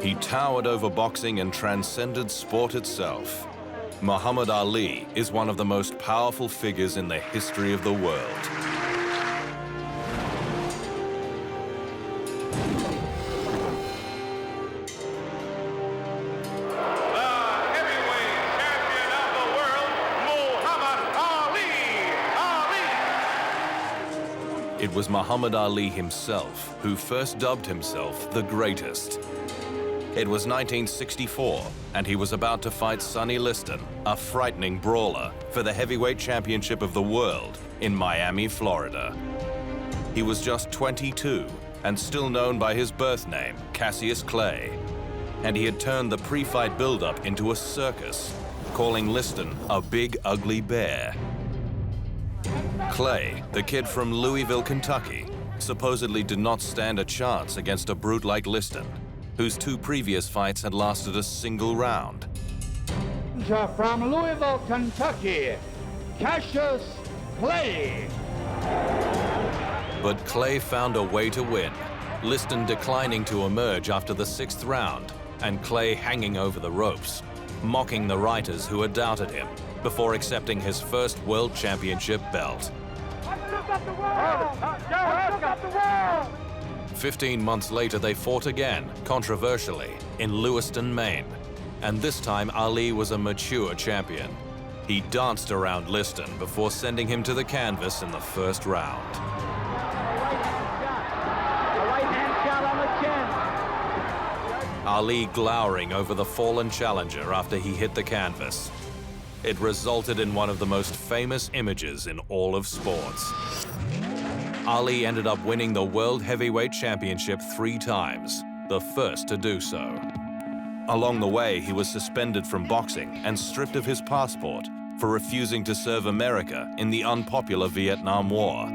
He towered over boxing and transcended sport itself. Muhammad Ali is one of the most powerful figures in the history of the world. It was Muhammad Ali himself who first dubbed himself the greatest. It was 1964, and he was about to fight Sonny Liston, a frightening brawler, for the heavyweight championship of the world in Miami, Florida. He was just 22 and still known by his birth name, Cassius Clay. And he had turned the pre-fight build-up into a circus, calling Liston a big, ugly bear. Clay, the kid from Louisville, Kentucky, supposedly did not stand a chance against a brute like Liston, whose 2 previous fights had lasted a single round. From Louisville, Kentucky, Cassius Clay. But Clay found a way to win, Liston declining to emerge after the 6th round, and Clay hanging over the ropes, mocking the writers who had doubted him, before accepting his first World Championship belt. 15 months later, they fought again, controversially, in Lewiston, Maine. And this time, Ali was a mature champion. He danced around Liston before sending him to the canvas in the first round. Ali glowering over the fallen challenger after he hit the canvas. It resulted in one of the most famous images in all of sports. Ali ended up winning the World Heavyweight Championship 3 times, the first to do so. Along the way, he was suspended from boxing and stripped of his passport for refusing to serve America in the unpopular Vietnam War.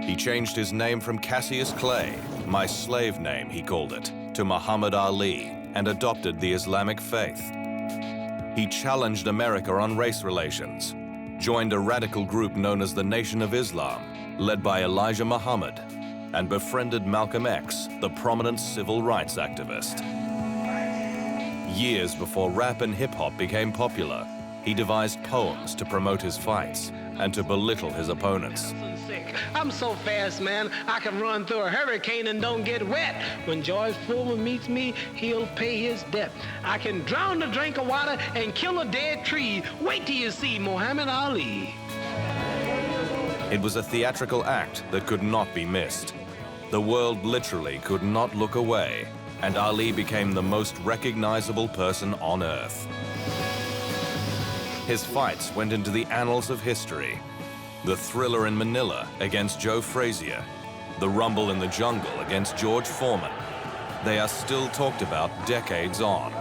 He changed his name from Cassius Clay, my slave name, he called it, to Muhammad Ali, and adopted the Islamic faith. He challenged America on race relations, joined a radical group known as the Nation of Islam, led by Elijah Muhammad, and befriended Malcolm X, the prominent civil rights activist. Years before rap and hip-hop became popular, he devised poems to promote his fights and to belittle his opponents. I'm so fast, man, I can run through a hurricane and don't get wet. When George Foreman meets me, he'll pay his debt. I can drown a drink of water and kill a dead tree. Wait till you see Muhammad Ali. It was a theatrical act that could not be missed. The world literally could not look away, and Ali became the most recognizable person on earth. His fights went into the annals of history. The Thrilla in Manila against Joe Frazier, the Rumble in the Jungle against George Foreman. They are still talked about decades on.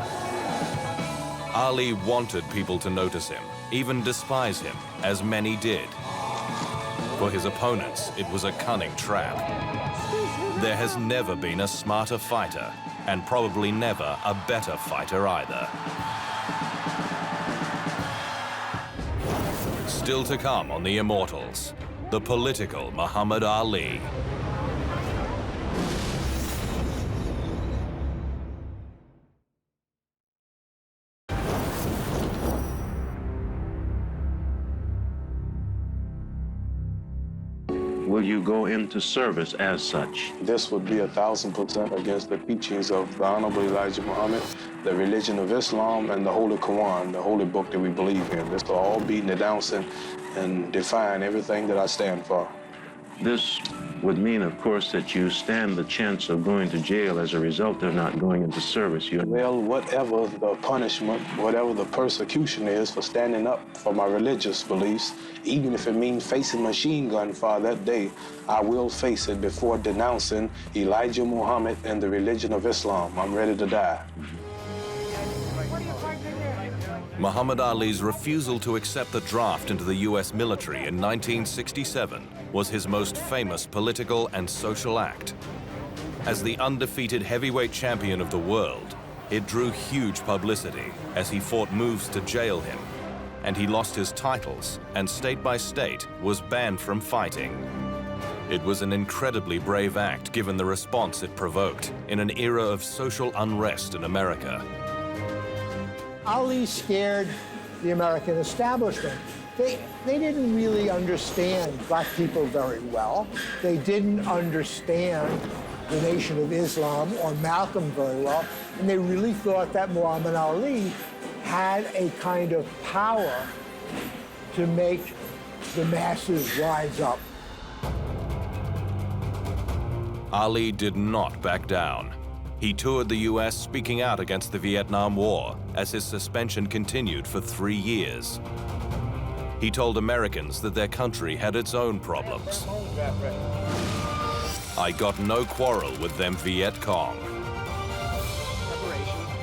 Ali wanted people to notice him, even despise him, as many did. For his opponents, it was a cunning trap. There has never been a smarter fighter, and probably never a better fighter either. Still to come on The Immortals, the political Muhammad Ali. Will you go into service as such? This would be 1,000% against the teachings of the Honorable Elijah Muhammad, the religion of Islam, and the Holy Quran, the holy book that we believe in. This will all be denouncing and defying everything that I stand for. This would mean, of course, that you stand the chance of going to jail as a result of not going into service. Well, whatever the punishment, whatever the persecution is for standing up for my religious beliefs, even if it means facing machine gun fire that day, I will face it before denouncing Elijah Muhammad and the religion of Islam. I'm ready to die. Muhammad Ali's refusal to accept the draft into the US military in 1967 was his most famous political and social act. As the undefeated heavyweight champion of the world, it drew huge publicity as he fought moves to jail him, and he lost his titles and state by state was banned from fighting. It was an incredibly brave act given the response it provoked in an era of social unrest in America. Ali scared the American establishment. They didn't really understand black people very well. They didn't understand the Nation of Islam or Malcolm very well, and they really thought that Muhammad Ali had a kind of power to make the masses rise up. Ali did not back down. He toured the US speaking out against the Vietnam War as his suspension continued for 3 years. He told Americans that their country had its own problems. I got no quarrel with them Viet Cong.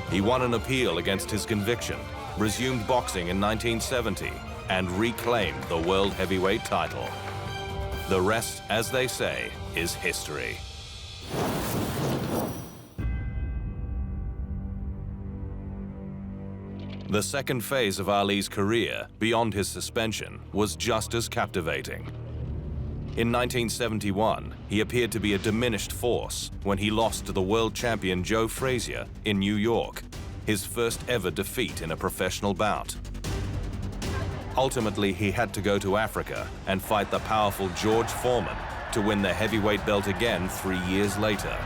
He won an appeal against his conviction, resumed boxing in 1970, and reclaimed the world heavyweight title. The rest, as they say, is history. The second phase of Ali's career, beyond his suspension, was just as captivating. In 1971, he appeared to be a diminished force when he lost to the world champion Joe Frazier in New York, his first ever defeat in a professional bout. Ultimately, he had to go to Africa and fight the powerful George Foreman to win the heavyweight belt again 3 years later.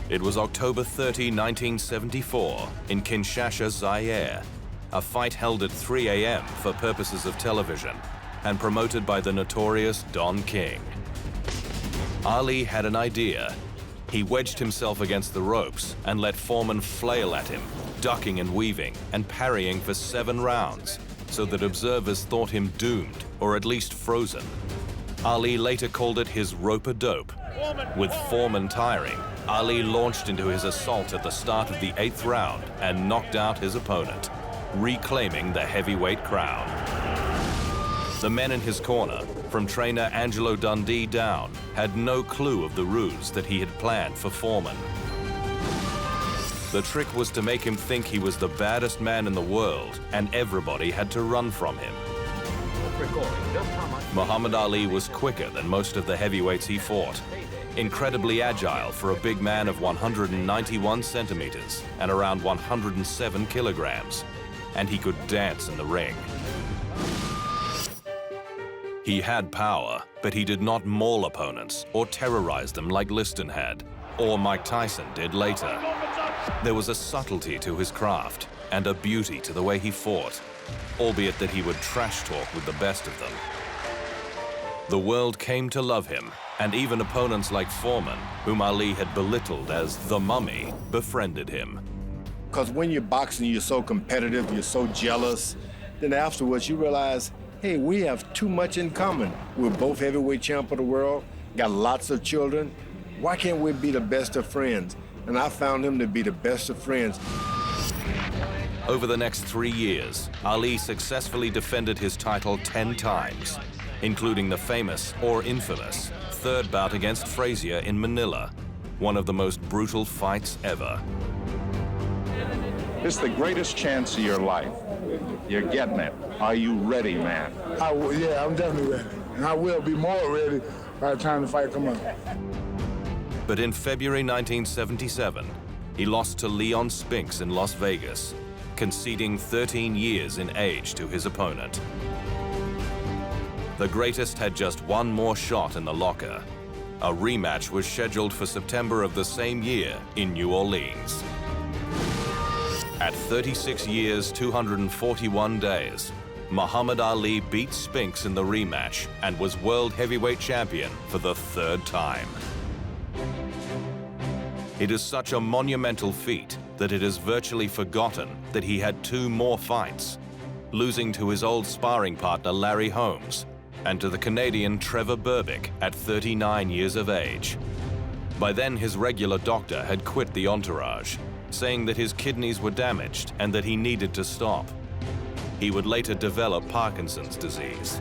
It was October 30, 1974, in Kinshasa, Zaire, a fight held at 3 a.m. for purposes of television and promoted by the notorious Don King. Ali had an idea. He wedged himself against the ropes and let Foreman flail at him, ducking and weaving and parrying for 7 rounds, so that observers thought him doomed, or at least frozen. Ali later called it his rope-a-dope. With Foreman tiring, Ali launched into his assault at the start of the 8th round and knocked out his opponent, reclaiming the heavyweight crown. The men in his corner, from trainer Angelo Dundee down, had no clue of the ruse that he had planned for Foreman. The trick was to make him think he was the baddest man in the world, and everybody had to run from him. Muhammad Ali was quicker than most of the heavyweights he fought, incredibly agile for a big man of 191 centimeters and around 107 kilograms, and he could dance in the ring. He had power, but he did not maul opponents or terrorize them like Liston had, or Mike Tyson did later. There was a subtlety to his craft and a beauty to the way he fought, albeit that he would trash talk with the best of them. The world came to love him, and even opponents like Foreman, whom Ali had belittled as the Mummy, befriended him. Because when you're boxing, you're so competitive, you're so jealous, then afterwards you realize, hey, we have too much in common. We're both heavyweight champ of the world, got lots of children. Why can't we be the best of friends? And I found him to be the best of friends. Over the next 3 years, Ali successfully defended his title 10 times, including the famous, or infamous, third bout against Frazier in Manila, one of the most brutal fights ever. It's the greatest chance of your life. You're getting it. Are you ready, man? Yeah, I'm definitely ready. And I will be more ready by the time the fight comes up. But in February 1977, he lost to Leon Spinks in Las Vegas, conceding 13 years in age to his opponent. The greatest had just one more shot in the locker. A rematch was scheduled for September of the same year in New Orleans. At 36 years, 241 days, Muhammad Ali beat Spinks in the rematch and was world heavyweight champion for the 3rd time. It is such a monumental feat that it is virtually forgotten that he had 2 more fights, losing to his old sparring partner Larry Holmes and to the Canadian Trevor Berbick at 39 years of age. By then, his regular doctor had quit the entourage, saying that his kidneys were damaged and that he needed to stop. He would later develop Parkinson's disease.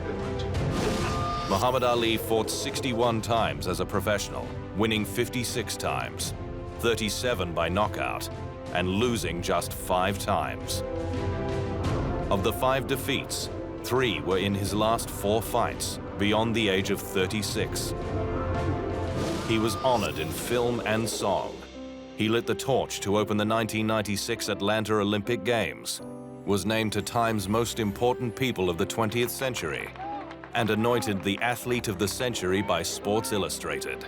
Muhammad Ali fought 61 times as a professional, winning 56 times, 37 by knockout, and losing just 5 times. Of the 5 defeats, 3 were in his last 4 fights, beyond the age of 36. He was honored in film and song. He lit the torch to open the 1996 Atlanta Olympic Games, was named to Time's Most Important People of the 20th Century, and anointed the Athlete of the Century by Sports Illustrated.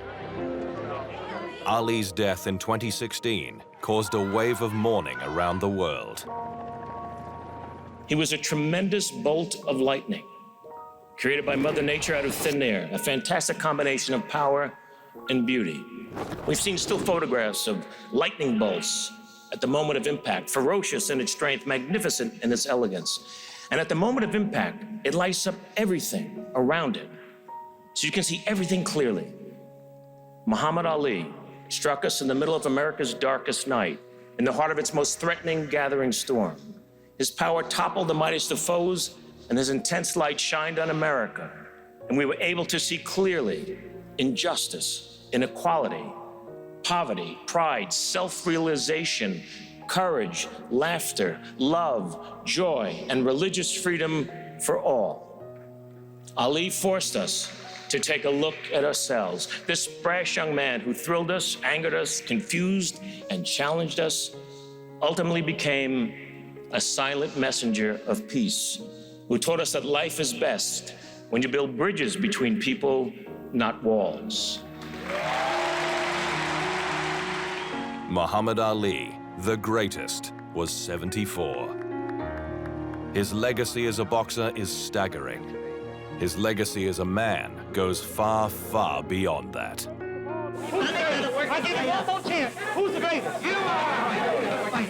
Ali's death in 2016 caused a wave of mourning around the world. He was a tremendous bolt of lightning, created by Mother Nature out of thin air, a fantastic combination of power and beauty. We've seen still photographs of lightning bolts at the moment of impact, ferocious in its strength, magnificent in its elegance. And at the moment of impact, it lights up everything around it, so you can see everything clearly. Muhammad Ali struck us in the middle of America's darkest night, in the heart of its most threatening gathering storm. His power toppled the mightiest of foes, and his intense light shined on America. And we were able to see clearly injustice, inequality, poverty, pride, self-realization, courage, laughter, love, joy, and religious freedom for all. Ali forced us to take a look at ourselves. This brash young man who thrilled us, angered us, confused, and challenged us, ultimately became a silent messenger of peace, who taught us that life is best when you build bridges between people, not walls. Muhammad Ali, the greatest, was 74. His legacy as a boxer is staggering. His legacy as a man goes far, far beyond that. Who's the greatest? I give you one more chance. Who's the greatest? You are!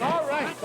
All right.